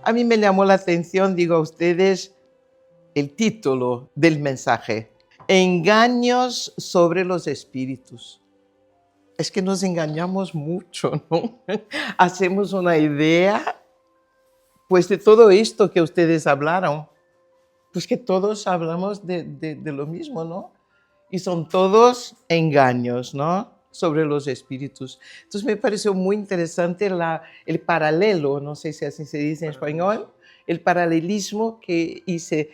A mí me llamó la atención, digo a ustedes, el título del mensaje: Engaños sobre los espíritus. Es que nos engañamos mucho, ¿no? Hacemos una idea, pues, de todo esto que ustedes hablaron, pues que todos hablamos de lo mismo, ¿no? Y son todos engaños, ¿no? Sobre los espíritus. Entonces me pareció muy interesante el paralelo, no sé si así se dice en español, el paralelismo que hice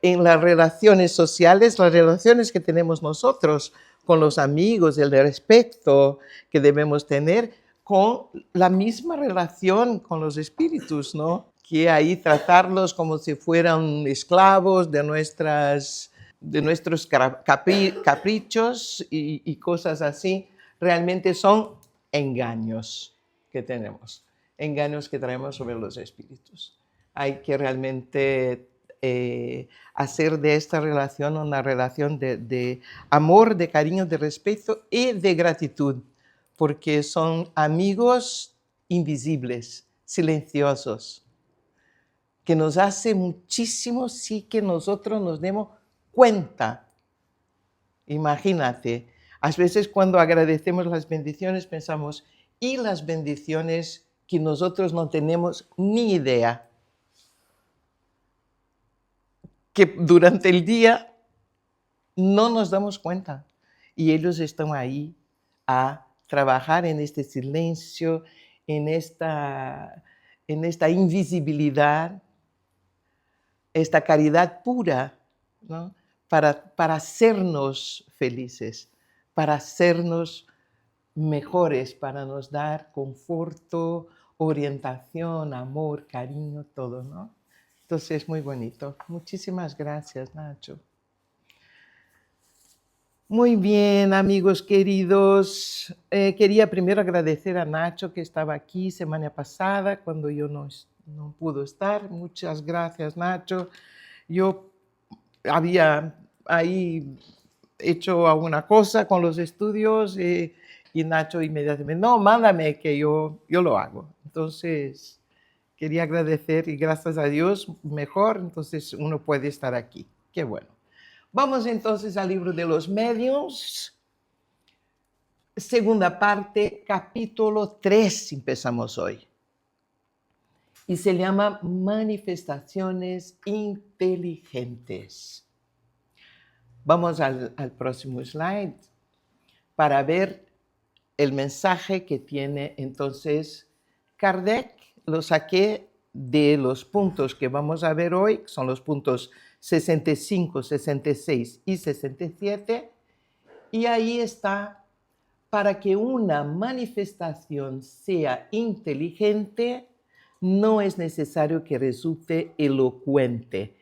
en las relaciones sociales, las relaciones que tenemos nosotros con los amigos, el respeto que debemos tener con la misma relación con los espíritus, ¿no? Que ahí tratarlos como si fueran esclavos de nuestros caprichos y cosas así, realmente son engaños que tenemos, engaños que traemos sobre los espíritus. Hay que realmente hacer de esta relación una relación de amor, de cariño, de respeto y de gratitud, porque son amigos invisibles, silenciosos, que nos hace muchísimo sí que nosotros nos demos cuenta. Imagínate, a veces cuando agradecemos las bendiciones pensamos, y las bendiciones que nosotros no tenemos ni idea, que durante el día no nos damos cuenta, y ellos están ahí a trabajar en este silencio, en esta invisibilidad, esta caridad pura, ¿no? Para hacernos felices, para hacernos mejores, para nos dar conforto, orientación, amor, cariño, todo, ¿no? Entonces es muy bonito. Muchísimas gracias, Nacho. Muy bien, amigos queridos. Quería primero agradecer a Nacho, que estaba aquí semana pasada cuando yo no pude estar. Muchas gracias, Nacho. Yo había ahí hecho alguna cosa con los estudios y Nacho inmediatamente, no, mándame que yo lo hago. Entonces, quería agradecer y gracias a Dios, mejor, entonces uno puede estar aquí. Qué bueno. Vamos entonces al libro de los medios. Segunda parte, capítulo 3, empezamos hoy. Y se llama Manifestaciones Inteligentes. Vamos al próximo slide para ver el mensaje que tiene entonces Kardec. Lo saqué de los puntos que vamos a ver hoy, son los puntos 65, 66 y 67, y ahí está: para que una manifestación sea inteligente, no es necesario que resulte elocuente,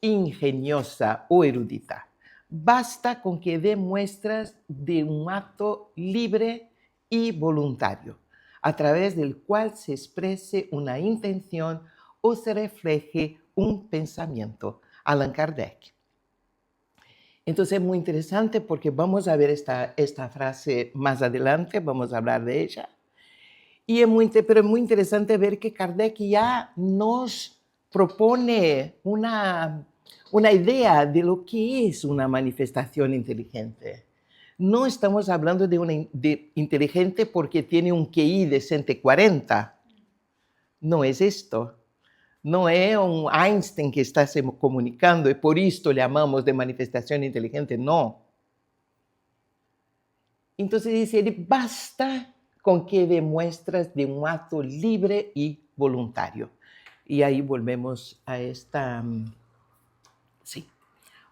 ingeniosa o erudita. Basta con que dé muestras de un acto libre y voluntario, a través del cual se exprese una intención o se refleje un pensamiento. Allan Kardec. Entonces es muy interesante porque vamos a ver esta frase más adelante, vamos a hablar de ella. Pero es muy interesante ver que Kardec ya nos propone una idea de lo que es una manifestación inteligente. No estamos hablando de inteligente porque tiene un QI de 140. No es esto. No é um Einstein que está se comunicando e por isto lhe chamamos de manifestação inteligente, não. Então, diz ele, basta com que dê muestras de um ato livre e voluntário. E aí volvemos a esta... Sí,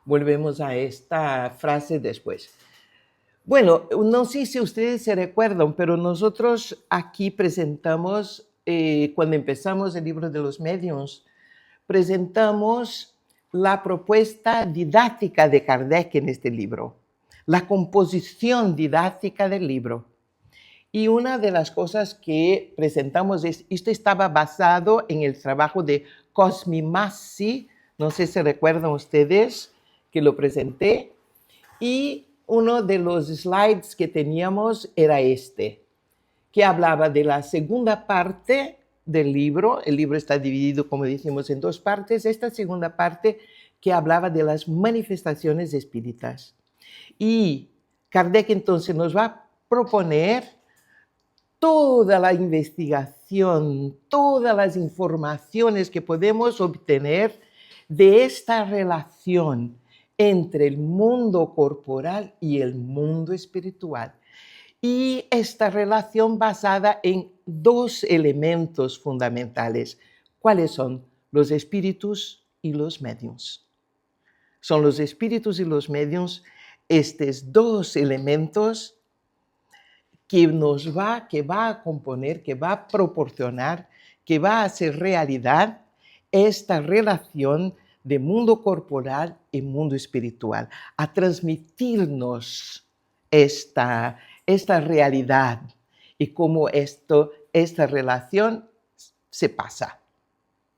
volvemos a esta frase después. Bueno, no sé si ustedes se recuerdan, pero nosotros aquí presentamos, cuando empezamos el libro de los medios, presentamos la propuesta didáctica de Kardec en este libro, la composición didáctica del libro. Y una de las cosas que presentamos es, esto estaba basado en el trabajo de Cosmi Massi, no sé si recuerdan ustedes que lo presenté, y uno de los slides que teníamos era este, que hablaba de la segunda parte del libro. El libro está dividido, como decimos, en dos partes. Esta segunda parte que hablaba de las manifestaciones espíritas. Y Kardec entonces nos va a proponer toda la investigación, todas las informaciones que podemos obtener de esta relación entre el mundo corporal y el mundo espiritual. Y esta relación basada en dos elementos fundamentales. ¿Cuáles son? Los espíritus y los mediums. Son los espíritus y los mediums estos dos elementos que va a componer, que va a proporcionar, que va a hacer realidad esta relación de mundo corporal y mundo espiritual, a transmitirnos esta realidad y cómo esta relación se pasa.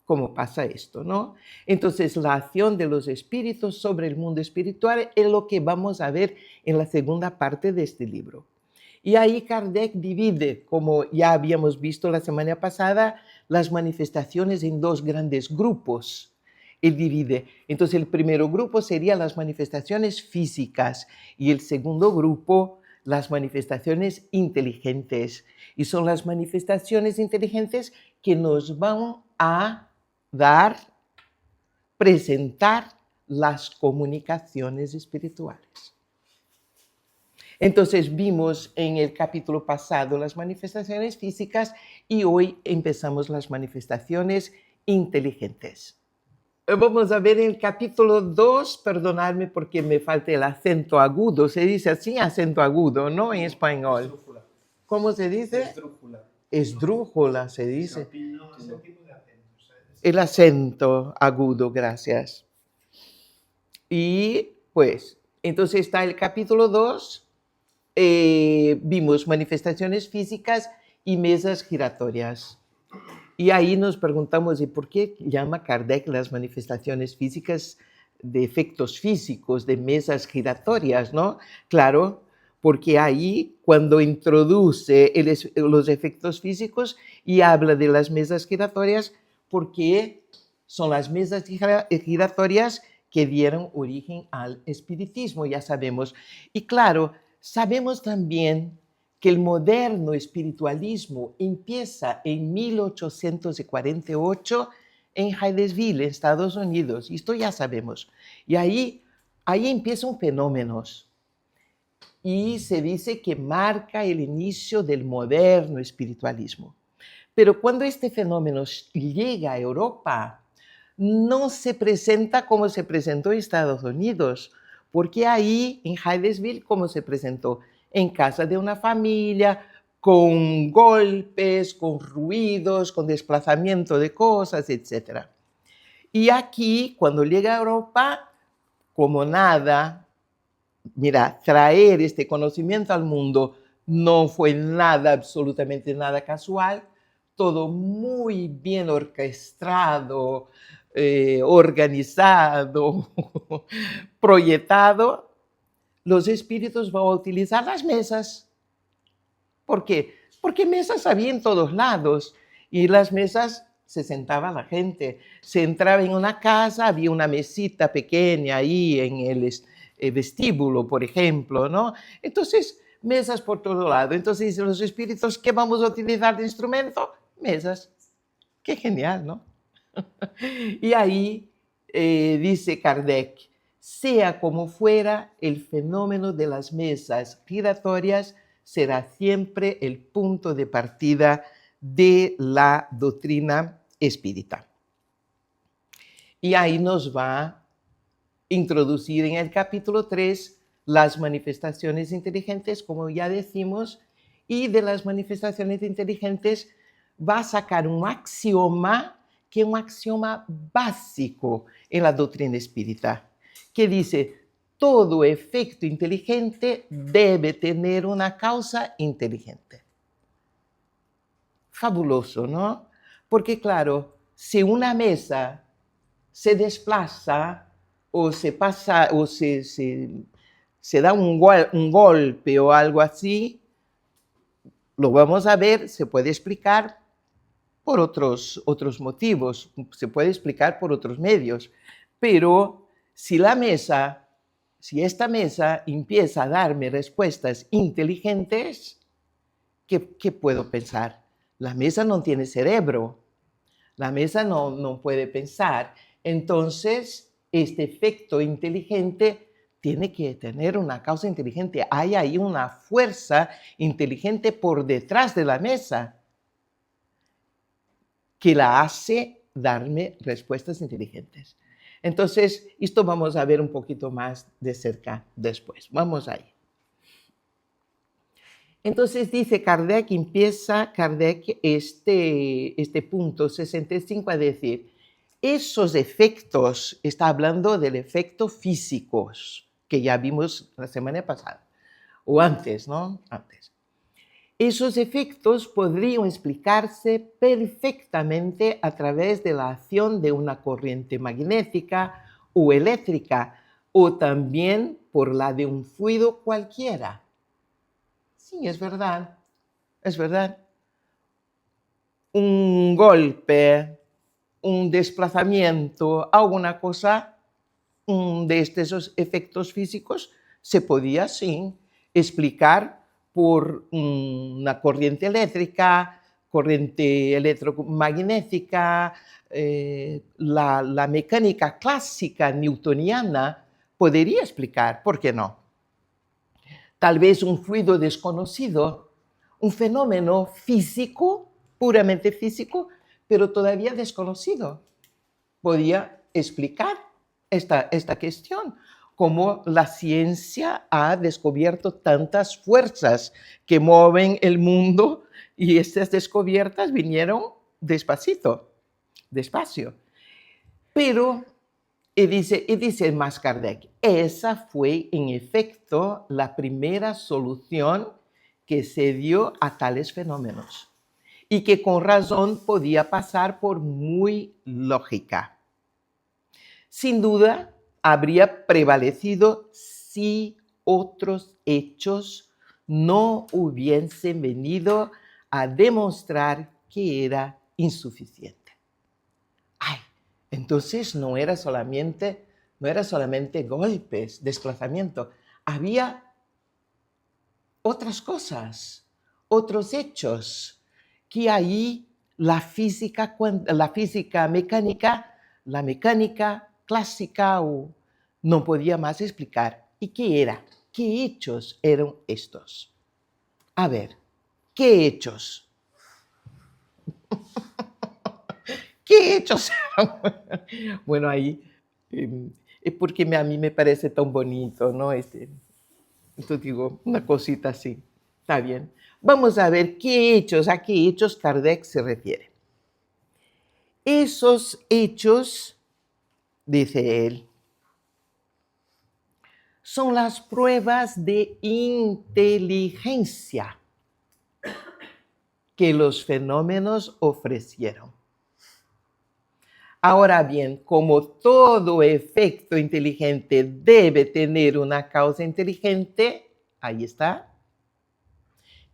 ¿Cómo pasa esto, no? Entonces, la acción de los espíritus sobre el mundo espiritual es lo que vamos a ver en la segunda parte de este libro. Y ahí Kardec divide, como ya habíamos visto la semana pasada, las manifestaciones en dos grandes grupos. Él divide. Entonces, el primer grupo sería las manifestaciones físicas y el segundo grupo, las manifestaciones inteligentes. Y son las manifestaciones inteligentes que nos van a presentar las comunicaciones espirituales. Entonces vimos en el capítulo pasado las manifestaciones físicas y hoy empezamos las manifestaciones inteligentes. Vamos a ver en el capítulo 2, perdonadme porque me falta el acento agudo, se dice así, acento agudo, ¿no? En español. Esdrújula. ¿Cómo se dice? Esdrújula. Esdrújula se dice. No, ese tipo de acentos. El acento agudo, gracias. Y pues, entonces está el capítulo 2, vimos manifestaciones físicas y mesas giratorias. Y ahí nos preguntamos, ¿y por qué llama Kardec las manifestaciones físicas de efectos físicos, de mesas giratorias, ¿no? Claro, porque ahí cuando introduce los efectos físicos y habla de las mesas giratorias, porque son las mesas giratorias que dieron origen al espiritismo, ya sabemos. Y claro, sabemos también que el moderno espiritualismo empieza en 1848 en Hydesville, en Estados Unidos. Esto ya sabemos. Y ahí empiezan fenómenos. Y se dice que marca el inicio del moderno espiritualismo. Pero cuando este fenómeno llega a Europa, no se presenta como se presentó en Estados Unidos, porque ahí en Hydesville, ¿cómo se presentó? En casa de una familia, con golpes, con ruidos, con desplazamiento de cosas, etc. Y aquí, cuando llega a Europa, como nada, mira, traer este conocimiento al mundo no fue nada, absolutamente nada casual, todo muy bien orquestado, organizado, proyectado. Los espíritus van a utilizar las mesas. ¿Por qué? Porque mesas había en todos lados y las mesas se sentaba la gente. Se entraba en una casa, había una mesita pequeña ahí en el vestíbulo, por ejemplo, ¿no? Entonces, mesas por todo lado. Entonces dicen los espíritus, ¿qué vamos a utilizar de instrumento? Mesas. Qué genial, ¿no? Y ahí dice Kardec, sea como fuera, el fenómeno de las mesas giratorias será siempre el punto de partida de la doctrina espírita. Y ahí nos va a introducir en el capítulo 3 las manifestaciones inteligentes, como ya decimos, y de las manifestaciones inteligentes va a sacar un axioma, que es un axioma básico en la doctrina espírita, que dice, todo efecto inteligente debe tener una causa inteligente. Fabuloso, ¿no? Porque claro, si una mesa se desplaza o se pasa o se da un golpe o algo así, lo vamos a ver, se puede explicar por otros motivos, se puede explicar por otros medios, pero si esta mesa empieza a darme respuestas inteligentes, ¿qué puedo pensar? La mesa no tiene cerebro, la mesa no puede pensar. Entonces, este efecto inteligente tiene que tener una causa inteligente. Hay ahí una fuerza inteligente por detrás de la mesa que la hace darme respuestas inteligentes. Entonces, esto vamos a ver un poquito más de cerca después. Vamos ahí. Entonces dice empieza Kardec este punto 65 a decir, esos efectos, está hablando del efecto físicos, que ya vimos la semana pasada, o antes, ¿no? Antes. Esos efectos podrían explicarse perfectamente a través de la acción de una corriente magnética o eléctrica, o también por la de un fluido cualquiera. Sí, es verdad, es verdad. Un golpe, un desplazamiento, alguna cosa de estos efectos físicos se podía, sí, explicar por una corriente eléctrica, corriente electromagnética, la mecánica clásica newtoniana podría explicar, ¿por qué no? Tal vez un fluido desconocido, un fenómeno físico, puramente físico, pero todavía desconocido. Podía explicar esta cuestión, cómo la ciencia ha descubierto tantas fuerzas que mueven el mundo y estas descubiertas vinieron despacio. Pero y dice más Kardec, esa fue en efecto la primera solución que se dio a tales fenómenos y que con razón podía pasar por muy lógica. Sin duda, habría prevalecido si otros hechos no hubiesen venido a demostrar que era insuficiente. Ay, entonces no era solamente golpes, desplazamiento, había otras cosas, otros hechos que ahí la física mecánica, la mecánica clásica no podía más explicar. ¿Y qué era? ¿Qué hechos eran estos? A ver, ¿qué hechos? ¿Qué hechos eran? Bueno, ahí es porque a mí me parece tan bonito, ¿no? Entonces digo, una cosita así. Está bien. Vamos a ver a qué hechos Kardec se refiere. Esos hechos, dice él, son las pruebas de inteligencia que los fenómenos ofrecieron. Ahora bien, como todo efecto inteligente debe tener una causa inteligente, ahí está,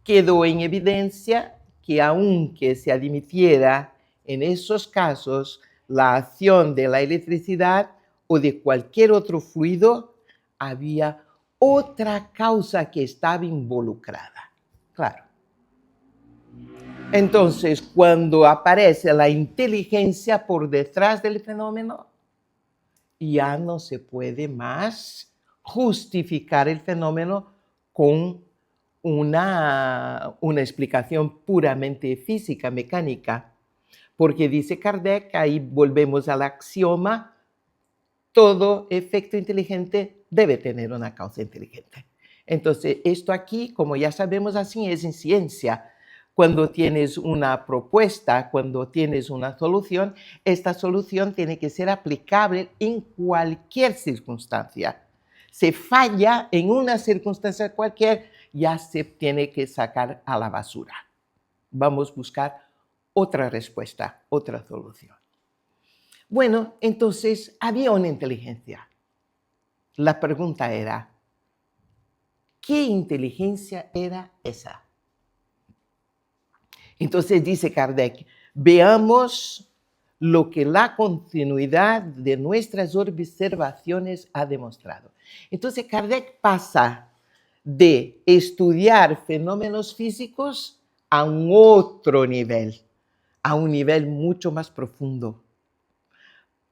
quedó en evidencia que aunque se admitiera en esos casos la acción de la electricidad o de cualquier otro fluido, había otra causa que estaba involucrada. Claro. Entonces, cuando aparece la inteligencia por detrás del fenómeno, ya no se puede más justificar el fenómeno con una explicación puramente física, mecánica, porque dice Kardec, ahí volvemos al axioma, todo efecto inteligente debe tener una causa inteligente. Entonces, esto aquí, como ya sabemos así, es en ciencia. Cuando tienes una propuesta, cuando tienes una solución, esta solución tiene que ser aplicable en cualquier circunstancia. Se falla en una circunstancia cualquier, ya se tiene que sacar a la basura. Vamos a buscar otra respuesta, otra solución. Bueno, entonces había una inteligencia. La pregunta era, ¿qué inteligencia era esa? Entonces dice Kardec, veamos lo que la continuidad de nuestras observaciones ha demostrado. Entonces, Kardec pasa de estudiar fenómenos físicos a un otro nivel, a un nivel mucho más profundo.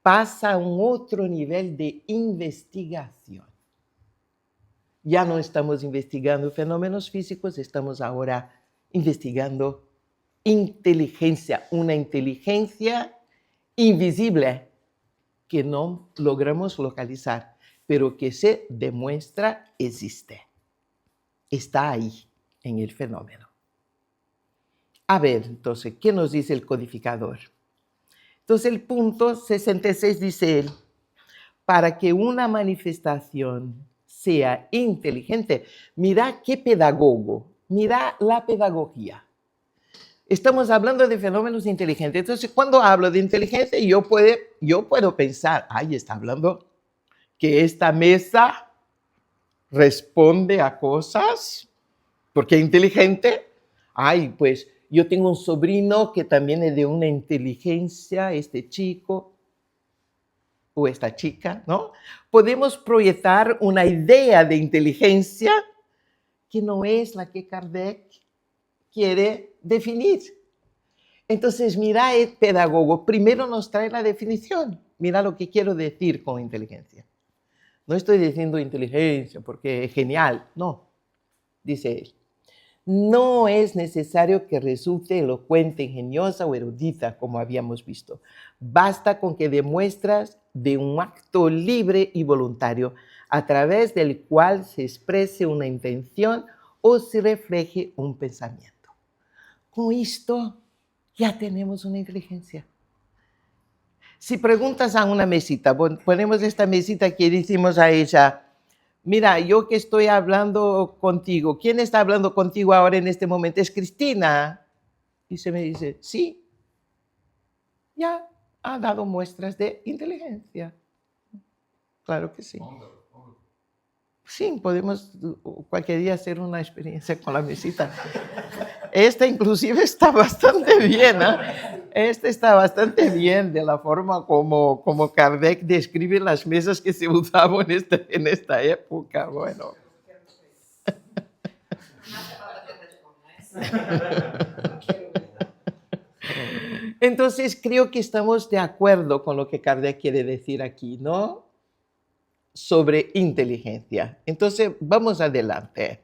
Pasa a un otro nivel de investigación. Ya no estamos investigando fenómenos físicos, estamos ahora investigando inteligencia, una inteligencia invisible que no logramos localizar, pero que se demuestra existe. Está ahí, en el fenómeno. A ver, entonces, ¿qué nos dice el codificador? Entonces, el punto 66 dice él, para que una manifestación sea inteligente, mira qué pedagogo, mira la pedagogía. Estamos hablando de fenómenos inteligentes. Entonces, cuando hablo de inteligencia, yo puedo pensar, ay, está hablando que esta mesa responde a cosas, porque es inteligente. Ay, pues yo tengo un sobrino que también es de una inteligencia, este chico o esta chica, ¿no? Podemos proyectar una idea de inteligencia que no es la que Kardec quiere definir. Entonces, mira, el pedagogo primero nos trae la definición. Mira lo que quiero decir con inteligencia. No estoy diciendo inteligencia porque es genial, no, dice él. No es necesario que resulte elocuente, ingeniosa o erudita, como habíamos visto. Basta con que demuestras de un acto libre y voluntario, a través del cual se exprese una intención o se refleje un pensamiento. Con esto ya tenemos una inteligencia. Si preguntas a una mesita, ponemos esta mesita que decimos a ella, mira, yo que estoy hablando contigo, ¿quién está hablando contigo ahora en este momento? ¿Es Cristina? Y se me dice, sí, ya ha dado muestras de inteligencia. Claro que sí. Sí, podemos cualquier día hacer una experiencia con la mesita. Esta inclusive está bastante bien, ¿eh? Esta está bastante bien de la forma como Kardec describe las mesas que se usaban en esta época. Bueno. Entonces creo que estamos de acuerdo con lo que Kardec quiere decir aquí, ¿no? Sobre inteligencia. Entonces, vamos adelante.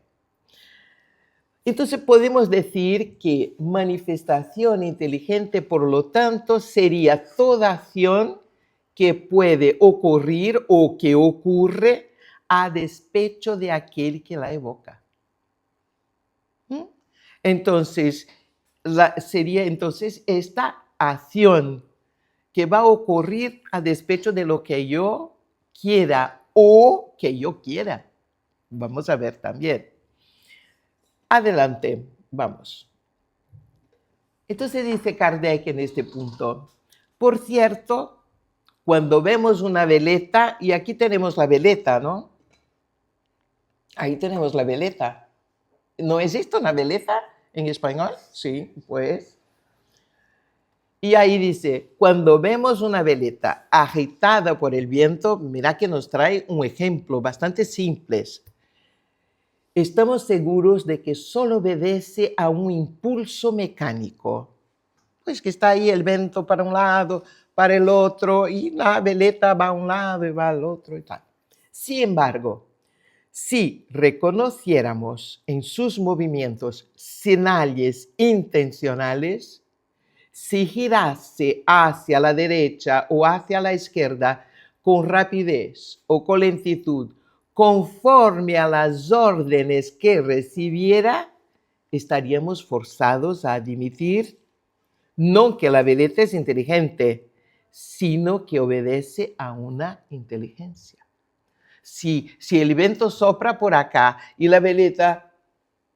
Entonces, podemos decir que manifestación inteligente, por lo tanto, sería toda acción que puede ocurrir o que ocurre a despecho de aquel que la evoca. Entonces, sería entonces esta acción que va a ocurrir a despecho de lo que yo quiera o que yo quiera. Vamos a ver también. Adelante, vamos. Entonces dice Kardec en este punto, por cierto, cuando vemos una veleta, y aquí tenemos la veleta, ¿no? Ahí tenemos la veleta. ¿No existe una veleta en español? Sí, pues. Y ahí dice, cuando vemos una veleta agitada por el viento, mira que nos trae un ejemplo bastante simple. Estamos seguros de que solo obedece a un impulso mecánico. Pues que está ahí el viento para un lado, para el otro, y la veleta va a un lado y va al otro y tal. Sin embargo, si reconociéramos en sus movimientos señales intencionales, si girase hacia la derecha o hacia la izquierda con rapidez o con lentitud, conforme a las órdenes que recibiera, estaríamos forzados a admitir no que la veleta es inteligente, sino que obedece a una inteligencia. Si el viento sopla por acá y la veleta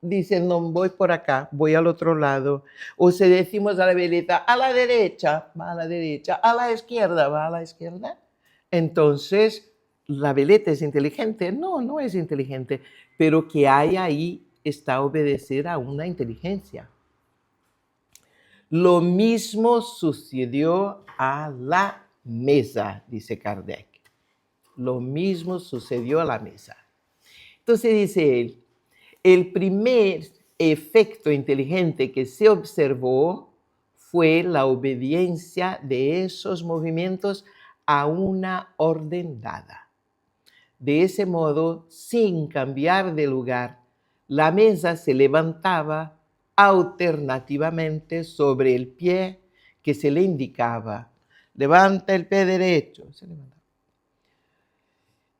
dice, no, voy por acá, voy al otro lado. O si decimos a la veleta, a la derecha, va a la derecha, a la izquierda, va a la izquierda. Entonces, ¿la veleta es inteligente? No, no es inteligente, pero que hay ahí está obedecer a una inteligencia. Lo mismo sucedió a la mesa, dice Kardec. Lo mismo sucedió a la mesa. Entonces dice él, el primer efecto inteligente que se observó fue la obediencia de esos movimientos a una orden dada. De ese modo, sin cambiar de lugar, la mesa se levantaba alternativamente sobre el pie que se le indicaba. Levanta el pie derecho. Se levantaba.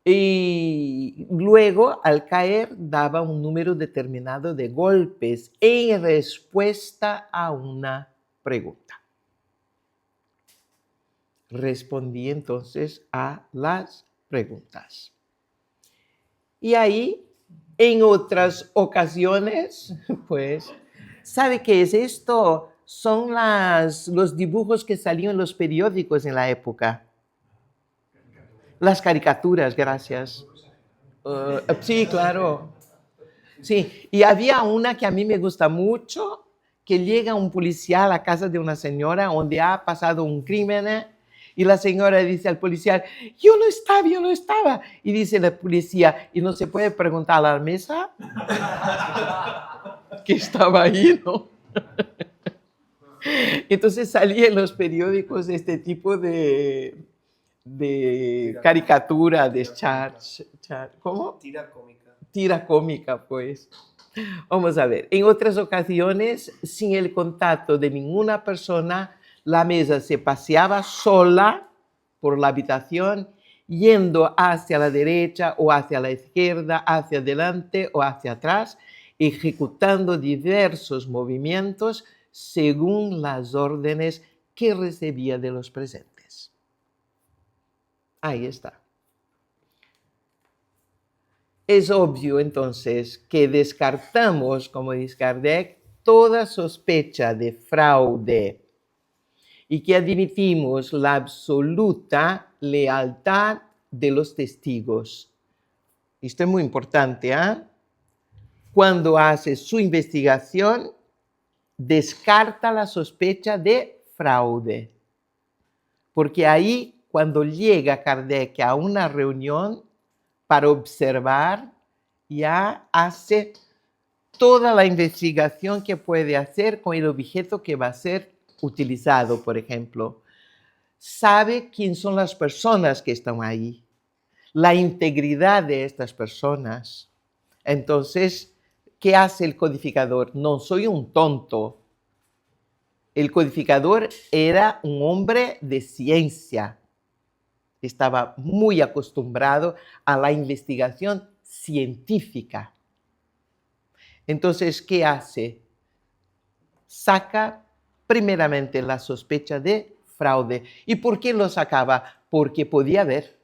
Y luego, al caer, daba un número determinado de golpes en respuesta a una pregunta. Respondí entonces a las preguntas. Y ahí, en otras ocasiones, pues, ¿sabe qué es esto? Son los dibujos que salían en los periódicos en la época. Las caricaturas, gracias. Sí, claro. Sí, y había una que a mí me gusta mucho, que llega un policía a la casa de una señora donde ha pasado un crimen y la señora dice al policía, yo no estaba. Y dice la policía, ¿y no se puede preguntar a la mesa que estaba ahí, no? Entonces salía en los periódicos este tipo de caricatura, de ¿cómo? Tira cómica, pues. Vamos a ver, en otras ocasiones, sin el contacto de ninguna persona, la mesa se paseaba sola por la habitación, yendo hacia la derecha o hacia la izquierda, hacia adelante o hacia atrás, ejecutando diversos movimientos según las órdenes que recibía de los presentes. Ahí está. Es obvio entonces que descartamos, como dice Kardec, toda sospecha de fraude y que admitimos la absoluta lealtad de los testigos. Esto es muy importante, ¿eh? Cuando hace su investigación, descarta la sospecha de fraude. Porque ahí, cuando llega Kardec a una reunión para observar, ya hace toda la investigación que puede hacer con el objeto que va a ser utilizado, por ejemplo. Sabe quién son las personas que están ahí, la integridad de estas personas. Entonces, ¿qué hace el codificador? No soy un tonto. El codificador era un hombre de ciencia. Estaba muy acostumbrado a la investigación científica. Entonces, ¿qué hace? Saca primeramente la sospecha de fraude. ¿Y por qué lo sacaba? Porque podía haber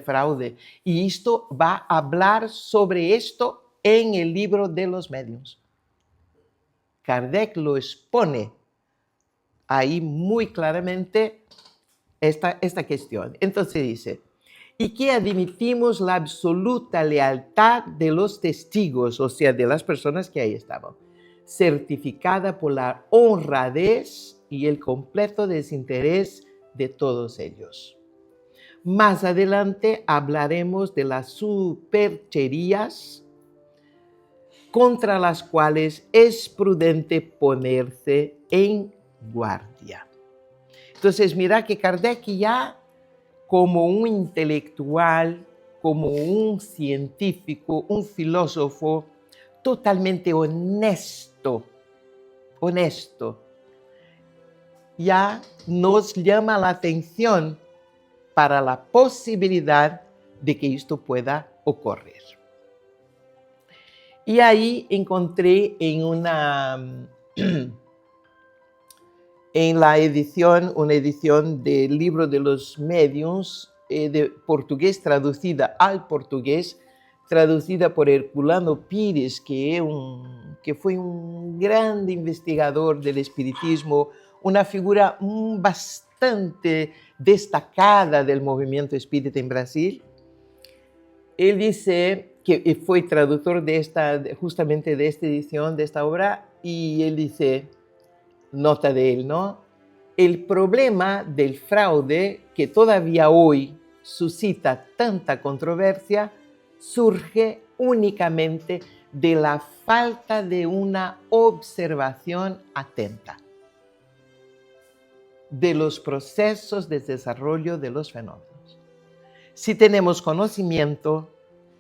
fraude. Y esto va a hablar sobre esto en el libro de los medios. Kardec lo expone ahí muy claramente esta cuestión. Entonces dice, y que admitimos la absoluta lealtad de los testigos, o sea, de las personas que ahí estaban, certificada por la honradez y el completo desinterés de todos ellos. Más adelante hablaremos de las supercherías contra las cuales es prudente ponerse en guardia. Entonces, mira que Kardec ya como un intelectual, como un científico, un filósofo totalmente honesto, ya nos llama la atención para la posibilidad de que esto pueda ocurrir. Y ahí encontré en la edición, una edición del libro de los medios de portugués, traducida al portugués, traducida por Herculano Pires, que fue un gran investigador del espiritismo, una figura bastante destacada del movimiento espírita en Brasil. Él dice que fue traductor justamente de esta edición, de esta obra, Y él dice, nota de él, ¿no? El problema del fraude que todavía hoy suscita tanta controversia surge únicamente de la falta de una observación atenta de los procesos de desarrollo de los fenómenos. Si tenemos conocimiento,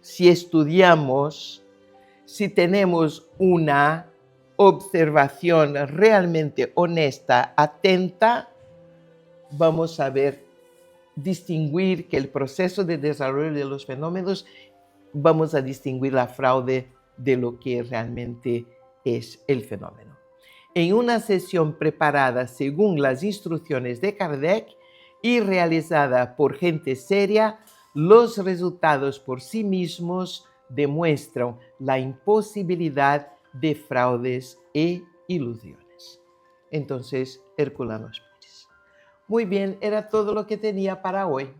si estudiamos, si tenemos una observación realmente honesta, atenta, vamos a ver distinguir que el proceso de desarrollo de los fenómenos, vamos a distinguir la fraude de lo que realmente es el fenómeno. En una sesión preparada según las instrucciones de Kardec y realizada por gente seria, los resultados por sí mismos demuestran la imposibilidad de fraudes e ilusiones. Entonces, Herculano Pérez. Muy bien, era todo lo que tenía para hoy.